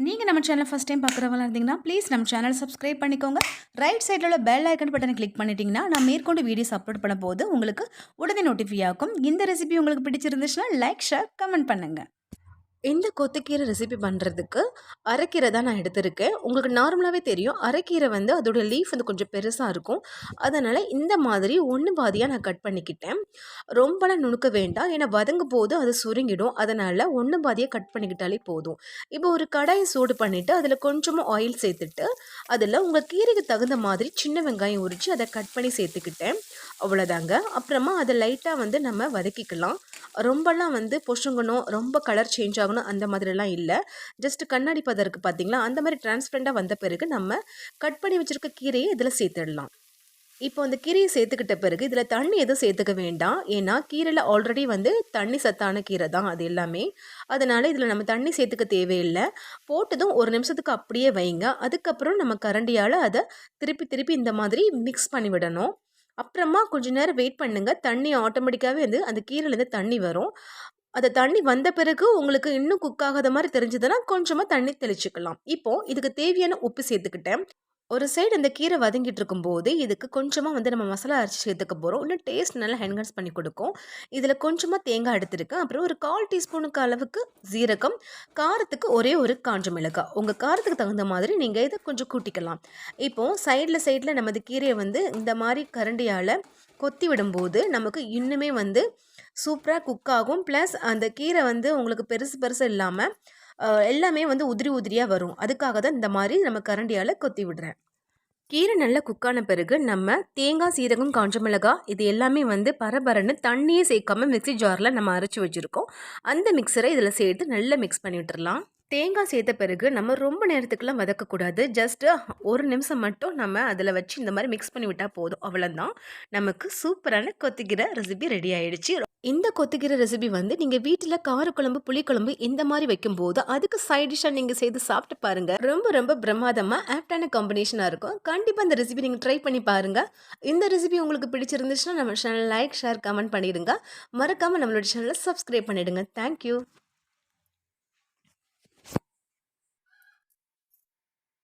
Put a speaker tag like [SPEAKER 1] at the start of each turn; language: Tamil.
[SPEAKER 1] நீங்க நம்ம சேனலை ஃபர்ஸ்ட் டைம் பார்க்குறவங்களா இருந்தீங்கன்னா, ப்ளீஸ் நம்ம சேனலை சப்ஸ்கிரைப் பண்ணிக்கோங்க. ரைட் சைடுல உள்ள பெல் ஐகான் பட்டனை கிளிக் பண்ணிட்டீங்கன்னா, நான் மேற்கொண்டு வீடியோஸ் அப்லோட் பண்ணும்போது உங்களுக்கு உடனே நோட்டிஃபை ஆகும். இந்த ரெசிபி உங்களுக்கு பிடிச்சிருந்துச்சுன்னா, லைக், ஷேர், கமெண்ட் பண்ணுங்க.
[SPEAKER 2] இந்த கொத்துக்கீரை ரெசிபி பண்ணுறதுக்கு அரைக்கீரை தான் நான் எடுத்திருக்கேன். உங்களுக்கு நார்மலாகவே தெரியும் அரைக்கீரை வந்து அதோட லீஃப் வந்து கொஞ்சம் பெருசாக இருக்கும். அதனால் இந்த மாதிரி ஒன்று பாதியாக நான் கட் பண்ணிக்கிட்டேன். ரொம்பலாம் நுணுக்க வேண்டாம், ஏன்னா வதங்கும் போது அது சுருங்கிடும். அதனால் ஒன்று பாதியாக கட் பண்ணிக்கிட்டாலே போதும். இப்போ ஒரு கடாயை சூடு பண்ணிவிட்டு அதில் கொஞ்சமாக ஆயில் சேர்த்துட்டு அதில் உங்கள் கீரைக்கு தகுந்த மாதிரி சின்ன வெங்காயம் உரித்து அதை கட் பண்ணி சேர்த்துக்கிட்டேன். அவ்வளோதாங்க. அப்புறமா அதை லைட்டாக வந்து நம்ம வதக்கிக்கலாம். ரொம்பலாம் வந்து பொசுங்கணும், ரொம்ப கலர் சேஞ்ச் ஆகணும் அந்த மாதிரிலாம் இல்லை. ஜஸ்ட் கண்ணாடி பதம் இருக்குது பார்த்தீங்களா, அந்த மாதிரி டிரான்ஸ்பரண்டாக வந்த பிறகு நம்ம கட் பண்ணி வச்சுருக்க கீரையை இதில் சேர்த்துடலாம். இப்போ அந்த கீரையை சேர்த்துக்கிட்ட பிறகு இதில் தண்ணி எதுவும் சேர்த்துக்க வேண்டாம், ஏன்னா கீரையில் ஆல்ரெடி வந்து தண்ணி சத்தான கீரை தான் அது எல்லாமே. அதனால் இதில் நம்ம தண்ணி சேர்த்துக்க தேவையில்லை. போட்டதும் ஒரு நிமிஷத்துக்கு அப்படியே வைங்க. அதுக்கப்புறம் நம்ம கரண்டியால் அதை திருப்பி திருப்பி இந்த மாதிரி மிக்ஸ் பண்ணி விடணும். அப்புறமா கொஞ்சம் நேரம் வெயிட் பண்ணுங்க. தண்ணி ஆட்டோமேட்டிக்காகவே வந்து அந்த கீரையிலேருந்து தண்ணி வரும். அந்த தண்ணி வந்த பிறகு உங்களுக்கு இன்னும் குக் ஆகாத மாதிரி தெரிஞ்சதுன்னா கொஞ்சமாக தண்ணி தெளிச்சுக்கலாம். இப்போது இதுக்கு தேவையான உப்பு சேர்த்துக்கிட்டேன். ஒரு சைடு இந்த கீரை வதங்கிட்டு இருக்கும்போது இதுக்கு கொஞ்சமாக வந்து நம்ம மசாலா அரைச்சி சேர்த்துக்க போகிறோம். இன்னும் டேஸ்ட் நல்லா என்ஹான்ஸ் பண்ணி கொடுக்கும். இதில் கொஞ்சமாக தேங்காய் எடுத்துருக்கேன். அப்புறம் ஒரு 1/4 டீஸ்பூனுக்கு அளவுக்கு ஜீரகம், காரத்துக்கு ஒரே ஒரு காஞ்ச மிளகாய். உங்கள் காரத்துக்கு தகுந்த மாதிரி நீங்கள் இதை கொஞ்சம் கூட்டிக்கலாம். இப்போது சைடில் நமது கீரையை வந்து இந்த மாதிரி கரண்டியால் கொத்தி விடும்போது நமக்கு இன்னுமே வந்து சூப்பராக குக் ஆகும். ப்ளஸ் அந்த கீரை வந்து உங்களுக்கு பெருசு பெருசு இல்லாமல் எல்லாமே வந்து உதிரி உதிரியாக வரும். அதுக்காக தான் இந்த மாதிரி நம்ம கரண்டியால் கொத்தி விடுறேன். கீரை நல்லா குக்கான பிறகு நம்ம தேங்காய், சீரகம், காஞ்ச மிளகாய் இது எல்லாமே வந்து பரபரன்னு தண்ணியே சேர்க்காம மிக்ஸி ஜாரில் நம்ம அரைச்சி வச்சுருக்கோம். அந்த மிக்சரை இதில் சேர்த்து நல்லா மிக்ஸ் பண்ணி விட்டுறலாம். தேங்காய் சேர்த்த பிறகு நம்ம ரொம்ப நேரத்துக்குலாம் வதக்கக்கூடாது. ஜஸ்ட்டு ஒரு நிமிஷம் மட்டும் நம்ம அதில் வச்சு இந்த மாதிரி மிக்ஸ் பண்ணி விட்டால் போதும். அவ்வளோதான், நமக்கு சூப்பரான கொத்திக்கீரை ரெசிபி ரெடி ஆகிடுச்சு. இந்த கொத்திக்கீரை ரெசிபி வந்து நீங்கள் வீட்டில் காரக்குழம்பு, புளிக்குழம்பு இந்த மாதிரி வைக்கும்போது அதுக்கு சைட் டிஷ்ஷாக நீங்கள் செய்து சாப்பிட்டு பாருங்கள். ரொம்ப ரொம்ப பிரமாதமாக ஆப்டான காம்பினேஷனாக இருக்கும். கண்டிப்பாக இந்த ரெசிபி நீங்கள் ட்ரை பண்ணி பாருங்கள். இந்த ரெசிபி உங்களுக்கு பிடிச்சிருந்துச்சுன்னா நம்ம சேனல் லைக், ஷேர், கமெண்ட் பண்ணிடுங்க. மறக்காமல் நம்மளோட சேனலை சப்ஸ்கிரைப் பண்ணிவிடுங்க. தேங்க்யூ.